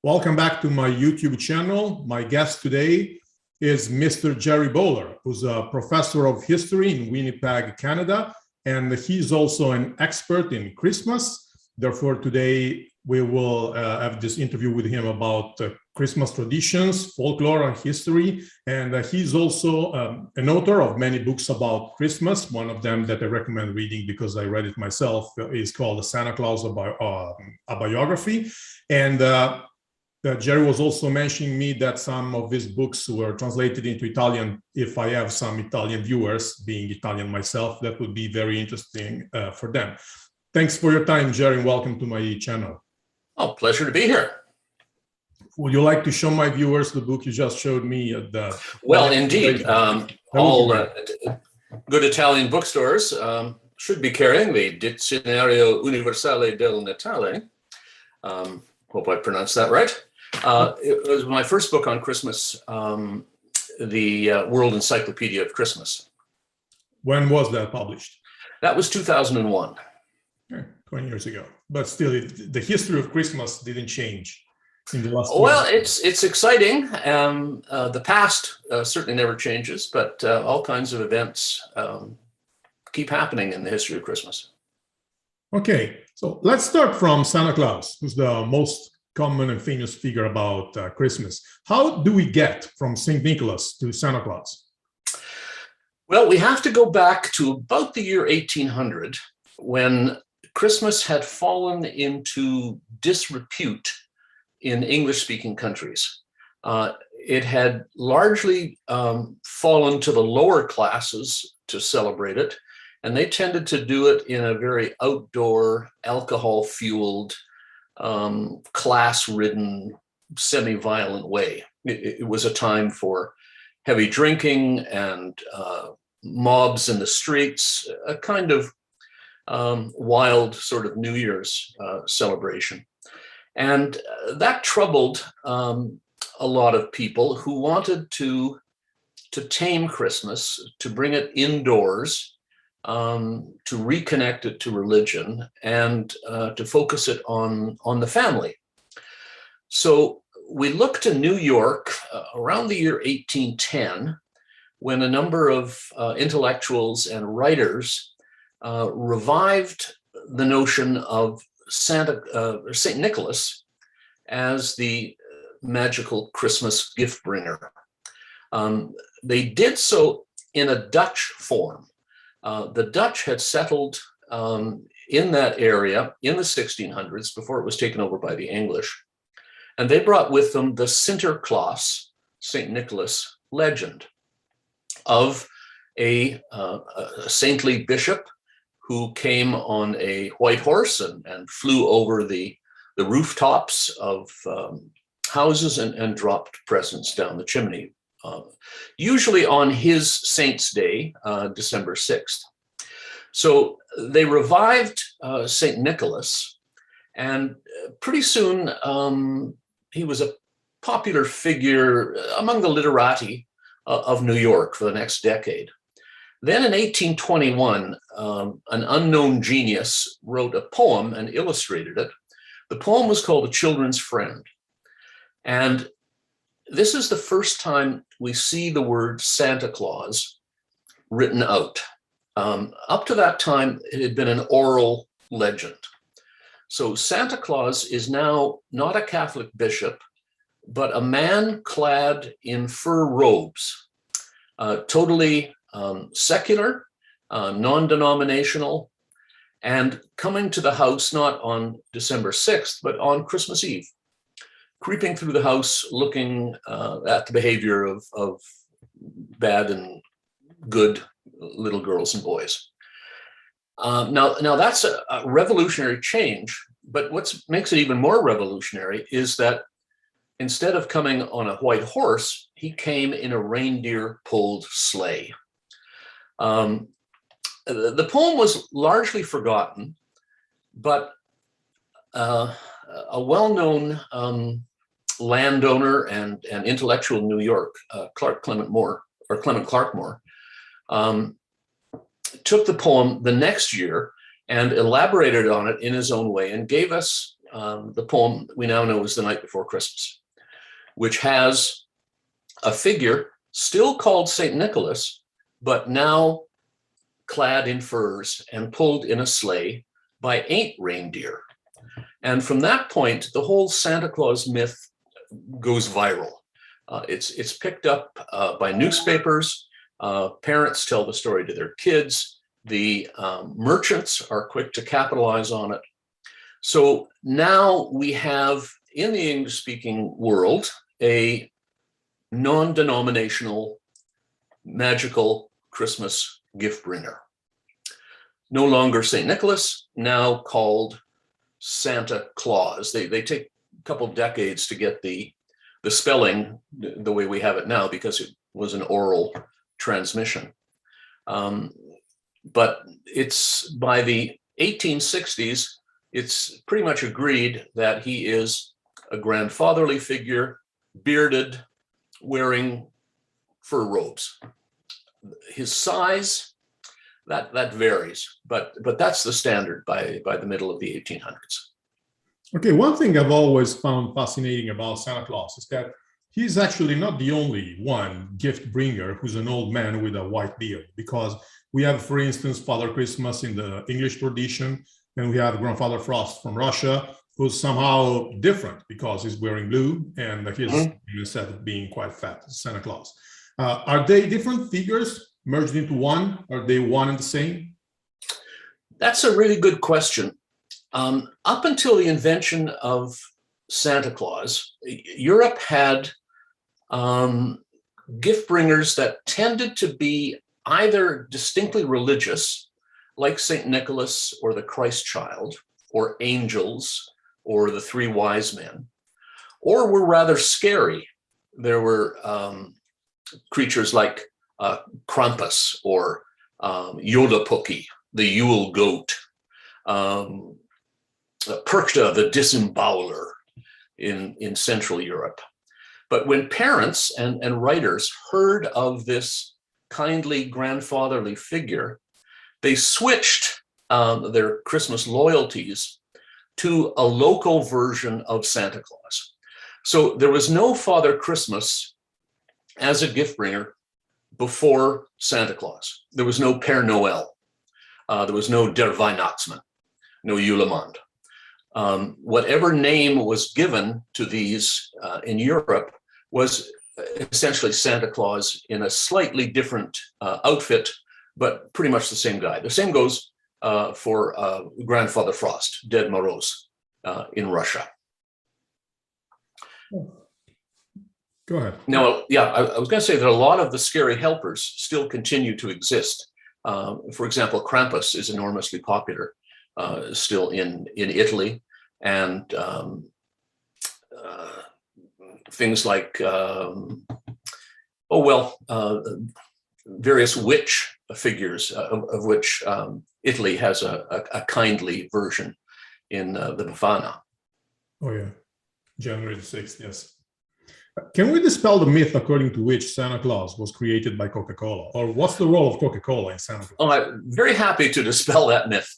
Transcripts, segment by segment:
Welcome back to my YouTube channel. My guest today is Mr. Gerry Bowler, who's a professor of history in Winnipeg, Canada, and he's also an expert in Christmas. Therefore, today we will have this interview with him about Christmas traditions, folklore, and history. And he's also an author of many books about Christmas. One of them that I recommend reading because I read it myself is called Santa Claus, a biography. And Gerry was also mentioning me that some of his books were translated into Italian. If I have some Italian viewers, being Italian myself, that would be very interesting for them. Thanks for your time, Gerry, and welcome to my channel. Oh, pleasure to be here. Would you like to show my viewers the book you just showed me at the... Well, indeed. All good Italian bookstores should be carrying the Dizionario Universale del Natale. Hope I pronounced that right. It was my first book on Christmas, the World Encyclopedia of Christmas. When was that published? That was 2001. 20 years ago. But still, the history of Christmas didn't change in the last Well, it's exciting. The past certainly never changes, but all kinds of events keep happening in the history of Christmas. Okay, so let's start from Santa Claus, who's the most common and famous figure about Christmas. How do we get from St. Nicholas to Santa Claus? Well, we have to go back to about the year 1800, when Christmas had fallen into disrepute in English-speaking countries. It had largely fallen to the lower classes to celebrate it, and they tended to do it in a very outdoor, alcohol-fueled, class-ridden, semi-violent way. It was a time for heavy drinking and mobs in the streets, a kind of wild sort of New Year's celebration. And that troubled a lot of people who wanted to tame Christmas, to bring it indoors, to reconnect it to religion, and to focus it on the family. So we look to New York around the year 1810, when a number of intellectuals and writers revived the notion of St. Nicholas as the magical Christmas gift bringer. They did so in a Dutch form. The Dutch had settled in that area in the 1600s before it was taken over by the English. And they brought with them the Sinterklaas, St. Nicholas legend of a saintly bishop who came on a white horse and flew over the rooftops of houses and dropped presents down the chimney, usually on his saint's day, December 6th. So they revived St. Nicholas, and pretty soon he was a popular figure among the literati of New York for the next decade. Then in 1821, an unknown genius wrote a poem and illustrated it. The poem was called A Children's Friend. And this is the first time we see the word Santa Claus written out. Up to that time, it had been an oral legend. So Santa Claus is now not a Catholic bishop, but a man clad in fur robes, totally secular, non-denominational, and coming to the house not on December 6th, but on Christmas Eve, creeping through the house, looking at the behavior of bad and good little girls and boys. Now that's a revolutionary change, but what makes it even more revolutionary is that instead of coming on a white horse, he came in a reindeer-pulled sleigh. The poem was largely forgotten, but a well-known landowner and intellectual in New York, Clement Clark Moore, took the poem the next year and elaborated on it in his own way and gave us the poem we now know as The Night Before Christmas, which has a figure still called St. Nicholas, but now clad in furs and pulled in a sleigh by 8 reindeer. And from that point, the whole Santa Claus myth goes viral. It's picked up by newspapers. Parents tell the story to their kids. The merchants are quick to capitalize on it. So now we have, in the English-speaking world, a non-denominational magical Christmas gift bringer. No longer St. Nicholas, now called Santa Claus. They take a couple decades to get the spelling the way we have it now, because it was an oral transmission. But it's by the 1860s, it's pretty much agreed that he is a grandfatherly figure, bearded, wearing fur robes. His size, that varies, but that's the standard by the middle of the 1800s. Okay, one thing I've always found fascinating about Santa Claus is that he's actually not the only one gift bringer who's an old man with a white beard, because we have, for instance, Father Christmas in the English tradition, and we have Grandfather Frost from Russia, who's somehow different because he's wearing blue and he's, instead of being quite fat, Santa Claus. Are they different figures merged into one? Are they one and the same? That's a really good question. Up until the invention of Santa Claus, Europe had gift bringers that tended to be either distinctly religious, like St. Nicholas or the Christ Child, or angels, or the 3 wise men, or were rather scary. There were creatures like Krampus or Jodepoki, the Yule goat, Perchta, the disemboweler in Central Europe. But when parents and writers heard of this kindly grandfatherly figure, they switched their Christmas loyalties to a local version of Santa Claus. So there was no Father Christmas as a gift bringer before Santa Claus. There was no Père Noël. There was no Der Weihnachtsmann, no Julemand. Whatever name was given to these in Europe was essentially Santa Claus in a slightly different outfit, but pretty much the same guy. The same goes for Grandfather Frost, Ded Moroz, in Russia. Go ahead. Now, yeah, I was going to say that a lot of the scary helpers still continue to exist. For example, Krampus is enormously popular still in Italy, and things like, various witch figures, of which Italy has a kindly version in the Befana. Oh yeah, January the 6th, yes. Can we dispel the myth according to which Santa Claus was created by Coca-Cola? Or what's the role of Coca-Cola in Santa Claus? Oh, I'm very happy to dispel that myth.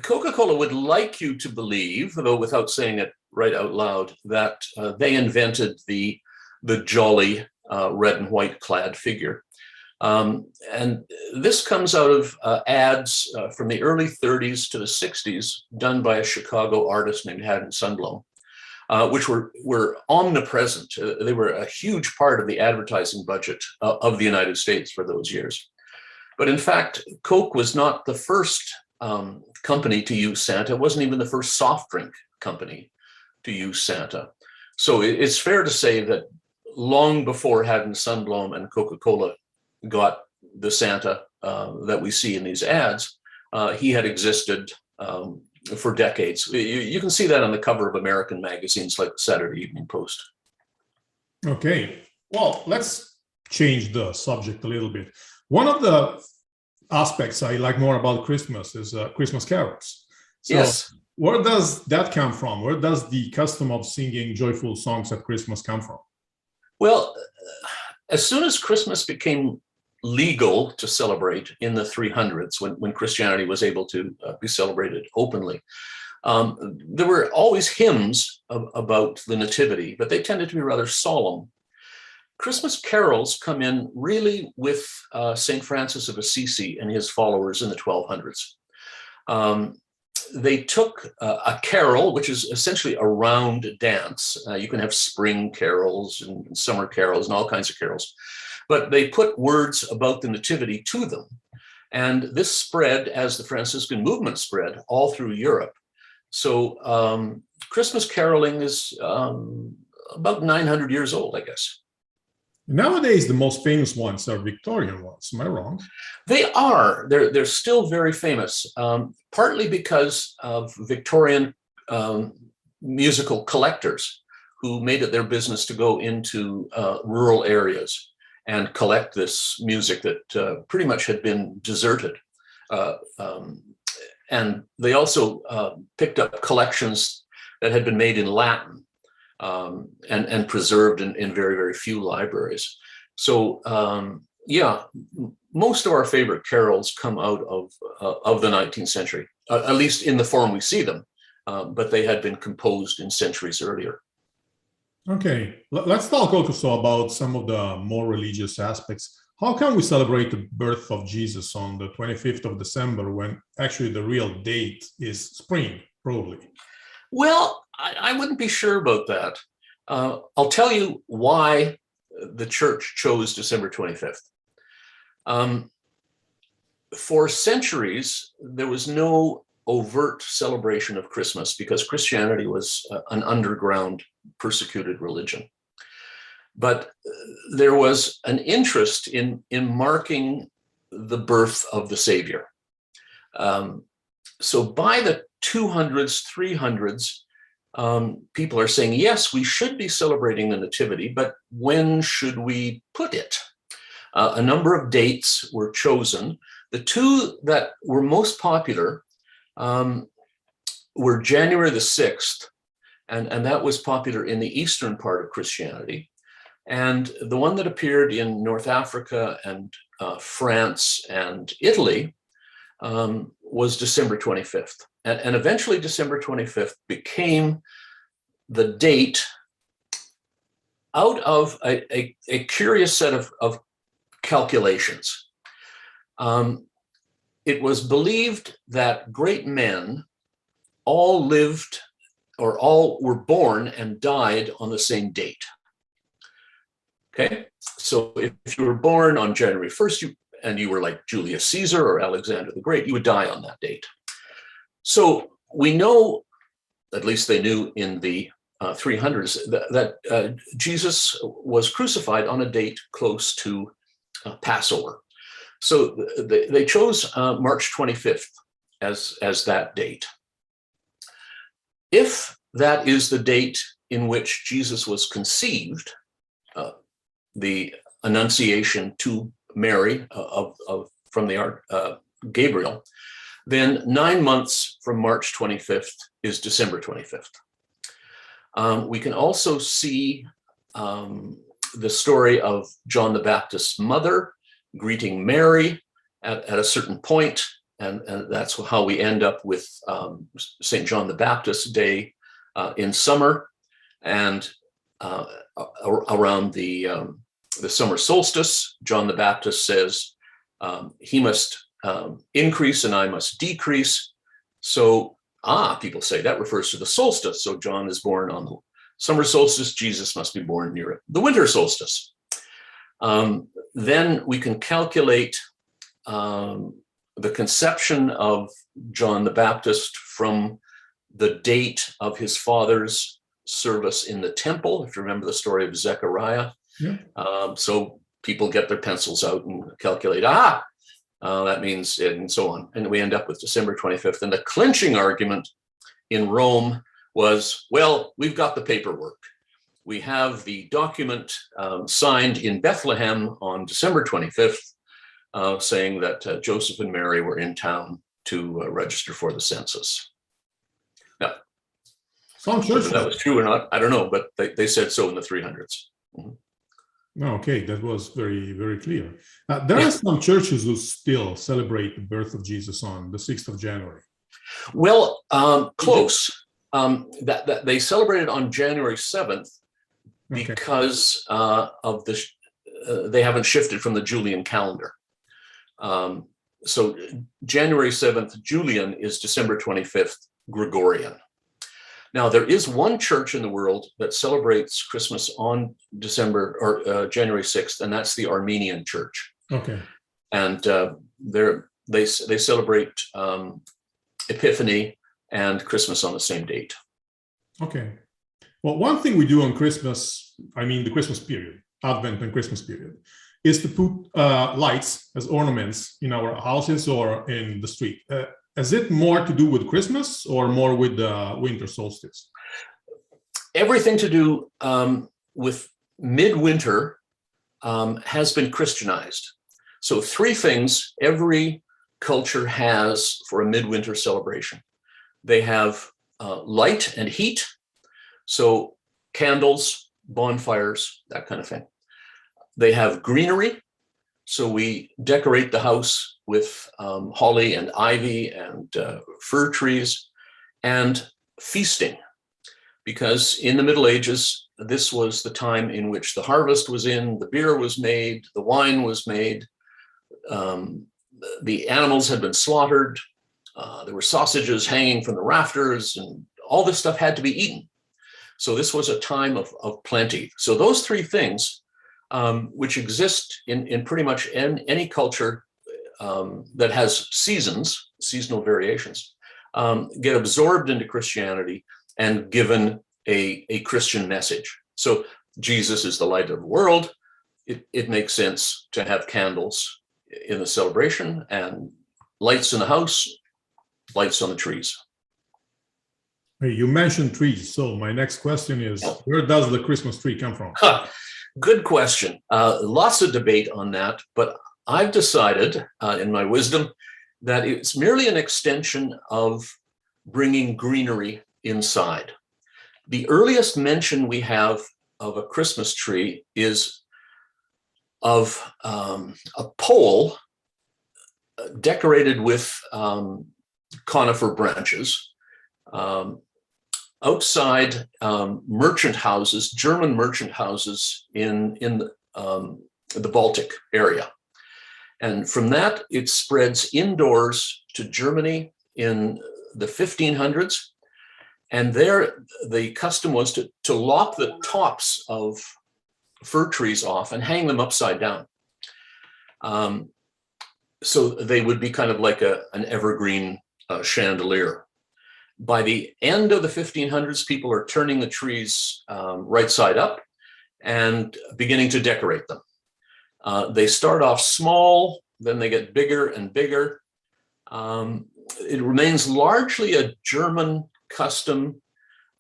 Coca-Cola would like you to believe, though without saying it right out loud, that they invented the jolly red and white clad figure. And this comes out of ads from the early 30s to the 60s done by a Chicago artist named Haddon Sundblom, which were omnipresent. They were a huge part of the advertising budget of the United States for those years. But in fact, Coke was not the first company to use Santa. It wasn't even the first soft drink company to use Santa. So it's fair to say that long before Haddon Sundblom and Coca-Cola got the Santa that we see in these ads, he had existed for decades. You can see that on the cover of American magazines like the Saturday Evening Post. Okay, well, let's change the subject a little bit. One of the aspects I like more about Christmas is Christmas carols. So yes. Where does that come from? Where does the custom of singing joyful songs at Christmas come from? Well, as soon as Christmas became legal to celebrate in the 300s, when Christianity was able to be celebrated openly, There were always hymns about the Nativity, but they tended to be rather solemn. Christmas carols come in really with St. Francis of Assisi and his followers in the 1200s. They took a carol, which is essentially a round dance. You can have spring carols and summer carols and all kinds of carols, but they put words about the Nativity to them. And this spread as the Franciscan movement spread all through Europe. So Christmas caroling is about 900 years old, I guess. Nowadays, the most famous ones are Victorian ones. Am I wrong? They are. They're still very famous, partly because of Victorian musical collectors who made it their business to go into rural areas and collect this music that pretty much had been deserted. And they also picked up collections that had been made in Latin and preserved in very, very few libraries. So yeah, most of our favorite carols come out of the 19th century, at least in the form we see them, but they had been composed in centuries earlier. Okay, let's talk also about some of the more religious aspects. How can we celebrate the birth of Jesus on the 25th of December when actually the real date is spring, probably? Well, I wouldn't be sure about that. I'll tell you why the church chose December 25th. For centuries, there was no overt celebration of Christmas because Christianity was an underground persecuted religion. But there was an interest in marking the birth of the Savior. So by the 200s, 300s, people are saying, yes, we should be celebrating the Nativity, but when should we put it? A number of dates were chosen. The two that were most popular were January the 6th, and that was popular in the eastern part of Christianity. And the one that appeared in North Africa and France and Italy was December 25th. And eventually December 25th became the date out of a curious set of calculations. It was believed that great men all lived or all were born and died on the same date. Okay, so if you were born on January 1st and you were like Julius Caesar or Alexander the Great, you would die on that date. So we know, at least they knew in the 300s, that Jesus was crucified on a date close to Passover. So they chose March 25th as that date. If that is the date in which Jesus was conceived, the Annunciation to Mary from the Gabriel, then 9 months from March 25th is December 25th. We can also see the story of John the Baptist's mother greeting Mary at a certain point, and that's how we end up with St. John the Baptist Day in summer, and around the summer solstice, John the Baptist says he must increase and I must decrease. So, people say that refers to the solstice. So John is born on the summer solstice, Jesus must be born near the winter solstice. Then we can calculate the conception of John the Baptist from the date of his father's service in the temple, if you remember the story of Zechariah. Yeah. So people get their pencils out and calculate, that means, and so on. And we end up with December 25th. And the clinching argument in Rome was, well, we've got the paperwork. We have the document signed in Bethlehem on December 25th, saying that Joseph and Mary were in town to register for the census. Now, whether that was true or not, I don't know, but they said so in the 300s. Mm-hmm. Okay, that was very, very clear. There are some churches who still celebrate the birth of Jesus on the 6th of January. Well, close. That they celebrated on January 7th because of the they haven't shifted from the Julian calendar. So January 7th Julian is December 25th Gregorian. Now, there is one church in the world that celebrates Christmas on December or January 6th, and that's the Armenian Church. Okay. And they celebrate Epiphany and Christmas on the same date. Okay. Well, one thing we do on Christmas, I mean the Christmas period, Advent and Christmas period, is to put lights as ornaments in our houses or in the street. Is it more to do with Christmas or more with the winter solstice? Everything to do with midwinter has been Christianized. So three things every culture has for a midwinter celebration. They have light and heat, so candles, bonfires, that kind of thing. They have greenery, so we decorate the house with holly and ivy and fir trees, and feasting, because in the Middle Ages, this was the time in which the harvest was in, the beer was made, the wine was made, the animals had been slaughtered, there were sausages hanging from the rafters, and all this stuff had to be eaten. So this was a time of plenty. So those three things, which exist in pretty much any culture that has seasons, seasonal variations, get absorbed into Christianity and given a Christian message. So Jesus is the light of the world. It makes sense to have candles in the celebration and lights in the house, lights on the trees. Hey, you mentioned trees, so my next question is, where does the Christmas tree come from? Good question. Lots of debate on that, but I've decided, in my wisdom, that it's merely an extension of bringing greenery inside. The earliest mention we have of a Christmas tree is of a pole decorated with conifer branches outside merchant houses, German merchant houses in the Baltic area. And from that, it spreads indoors to Germany in the 1500s. And there, the custom was to lop the tops of fir trees off and hang them upside down. So they would be kind of like an evergreen chandelier. By the end of the 1500s, people are turning the trees right side up and beginning to decorate them. They start off small, then they get bigger and bigger. It remains largely a German custom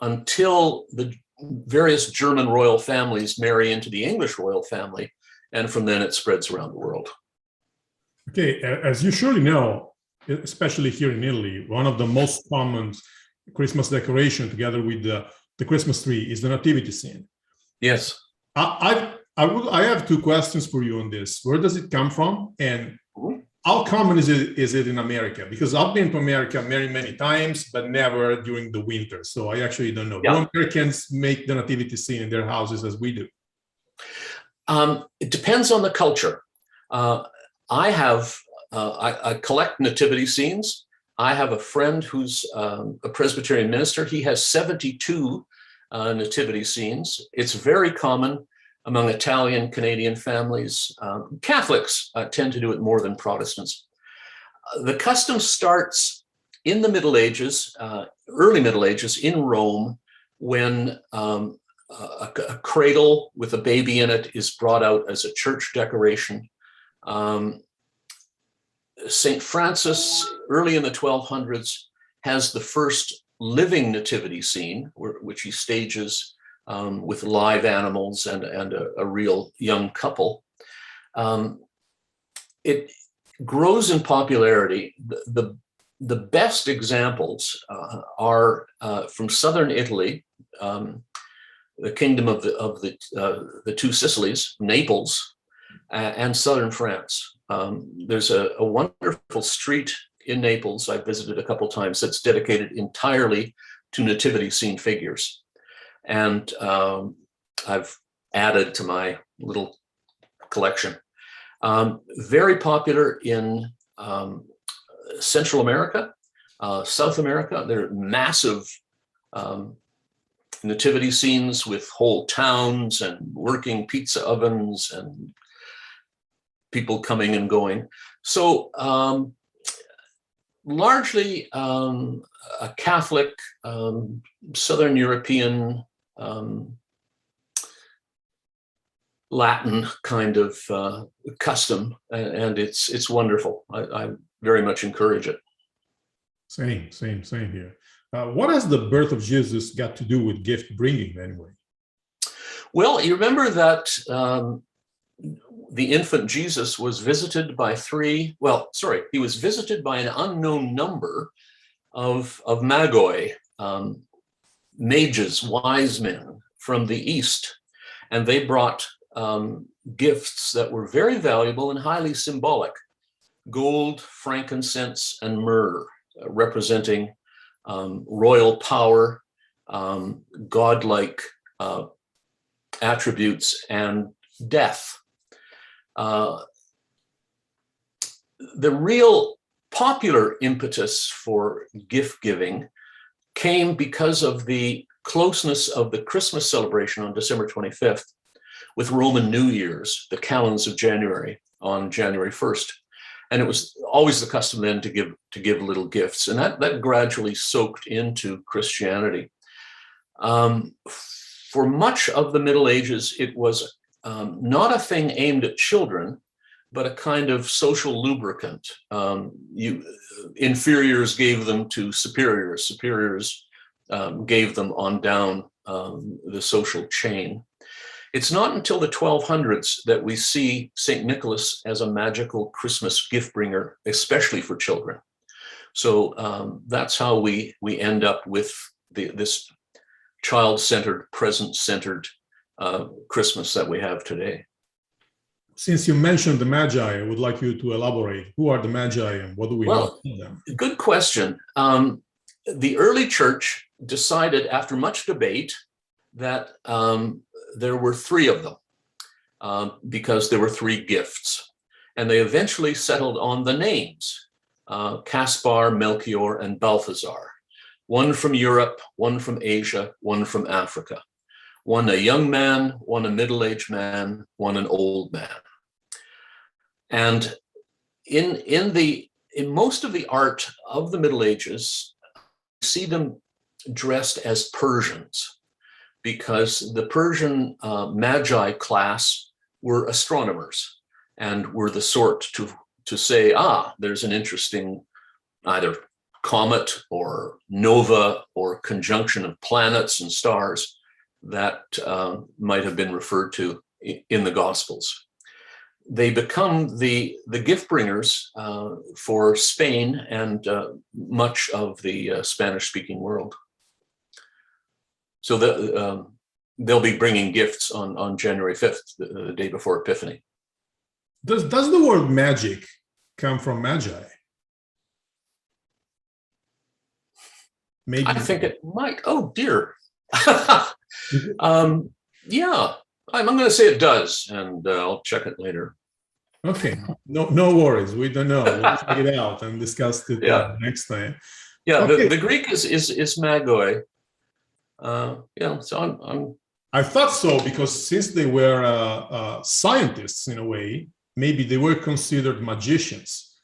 until the various German royal families marry into the English royal family, and from then it spreads around the world. Okay, as you surely know, especially here in Italy, one of the most common Christmas decoration together with the Christmas tree is the Nativity Scene. Yes. I have two questions for you on this. Where does it come from, and how common is it in America? Because I've been to America many times, but never during the winter. So I actually don't know. Yeah. Do Americans make the Nativity Scene in their houses as we do? It depends on the culture. I collect nativity scenes. I have a friend who's a Presbyterian minister. He has 72 nativity scenes. It's very common among Italian, Canadian families. Catholics tend to do it more than Protestants. The custom starts in the Middle Ages, early Middle Ages in Rome, when a cradle with a baby in it is brought out as a church decoration. St. Francis, early in the 1200s, has the first living nativity scene, which he stages with live animals and a real young couple. It grows in popularity. The best examples are from southern Italy, the kingdom of the two Sicilies, Naples, and southern France. There's a wonderful street in Naples, I've visited a couple times, that's dedicated entirely to nativity scene figures. And I've added to my little collection. Very popular in Central America, South America. There are massive nativity scenes with whole towns and working pizza ovens and people coming and going. So largely a Catholic, Southern European, Latin kind of custom, and it's wonderful. I very much encourage it. Same here. What has the birth of Jesus got to do with gift bringing anyway? Well, you remember that the infant Jesus was visited by he was visited by an unknown number of Magi, mages, wise men from the East, and they brought gifts that were very valuable and highly symbolic: gold, frankincense, and myrrh, representing royal power, godlike attributes, and death. The real popular impetus for gift giving came because of the closeness of the Christmas celebration on December 25th with Roman New Year's, the calends of January, on January 1st. And it was always the custom then to give little gifts. And that gradually soaked into Christianity. For much of the Middle Ages, it was not a thing aimed at children, but a kind of social lubricant. Inferiors gave them to superiors. Superiors gave them on down the social chain. It's not until the 1200s that we see St. Nicholas as a magical Christmas gift bringer, especially for children. So that's how we end up with this child-centered, present-centered Christmas that we have today. Since you mentioned the Magi, I would like you to elaborate. Who are the Magi and what do we know about them? Good question. The early church decided, after much debate, that there were three of them because there were three gifts. And they eventually settled on the names, Caspar, Melchior, and Balthazar. One from Europe, one from Asia, one from Africa. One a young man, one a middle-aged man, one an old man. And in most of the art of the Middle Ages, you see them dressed as Persians, because the Persian Magi class were astronomers and were the sort to say, there's an interesting either comet or nova or conjunction of planets and stars that might have been referred to in the Gospels. They become the gift bringers for Spain and much of the Spanish-speaking world. So they'll be bringing gifts on January 5th, the day before Epiphany. Does the word magic come from Magi? Maybe. I think it might. Oh, dear. Yeah, I'm going to say it does, and I'll check it later. Okay, no worries. We don't know. We'll check it out and discuss it next time. Yeah, okay. the Greek is magoi. So I thought so, because since they were scientists in a way, maybe they were considered magicians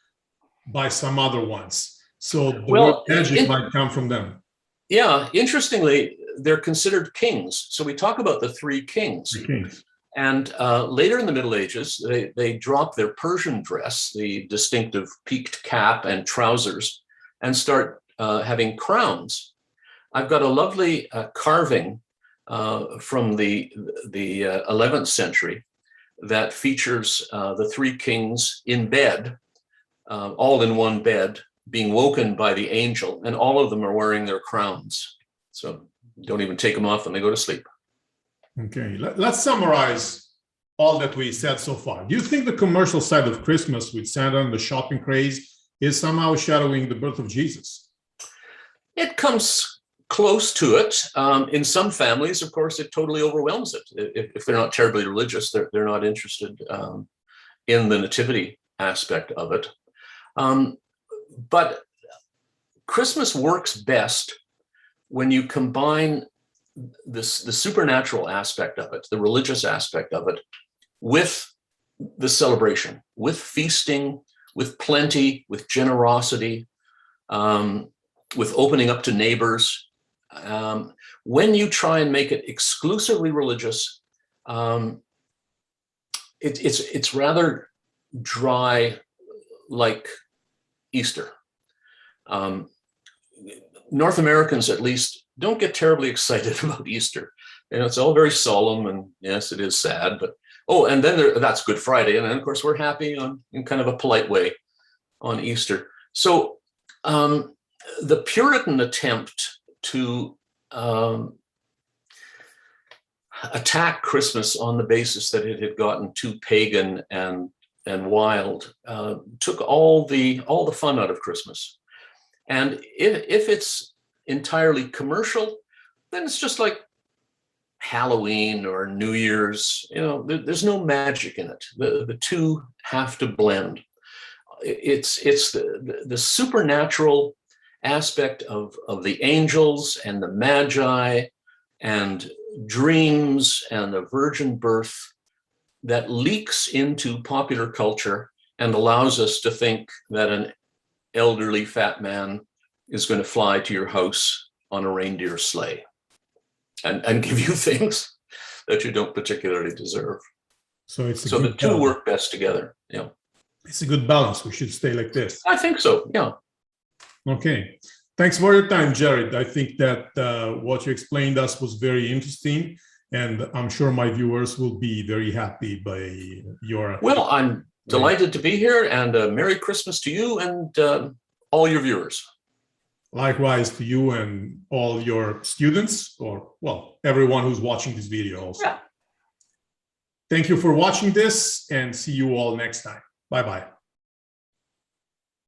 by some other ones. So the word magic might come from them. Yeah, interestingly, they're considered kings. So we talk about the three kings. The kings. And later in the Middle Ages, they drop their Persian dress, the distinctive peaked cap and trousers, and start having crowns. I've got a lovely carving from the 11th century that features the three kings in bed, all in one bed, being woken by the angel, and all of them are wearing their crowns. So don't even take them off when they go to sleep. Okay, let's summarize all that we said so far. Do you think the commercial side of Christmas with Santa and the shopping craze is somehow shadowing the birth of Jesus. It comes close to it. In some families, of course, it totally overwhelms it. If they're not terribly religious, they're not interested in the nativity aspect of it. But Christmas works best when you combine the supernatural aspect of it, the religious aspect of it, with the celebration, with feasting, with plenty, with generosity, with opening up to neighbors. When you try and make it exclusively religious, it's rather dry, like Easter. North Americans, at least, don't get terribly excited about Easter. It's all very solemn, and yes, it is sad, but and then that's Good Friday, and then of course we're happy in kind of a polite way on Easter. So the Puritan attempt to attack Christmas on the basis that it had gotten too pagan and wild took all the fun out of Christmas. And if it's entirely commercial, then it's just like Halloween or New Year's. There's no magic in it. The two have to blend. It's the supernatural aspect of the angels and the Magi and dreams and the virgin birth that leaks into popular culture and allows us to think that an elderly fat man is going to fly to your house on a reindeer sleigh and give you things that you don't particularly deserve. So the two work best together. Yeah. It's a good balance. We should stay like this. I think so. Yeah. Okay. Thanks for your time, Gerry. I think that what you explained us was very interesting, and I'm sure my viewers will be very happy by your... Well, I'm delighted to be here, and Merry Christmas to you and all your viewers. Likewise to you and all your students, or, well, everyone who's watching this video also. Yeah. Thank you for watching this, and see you all next time. Bye-bye.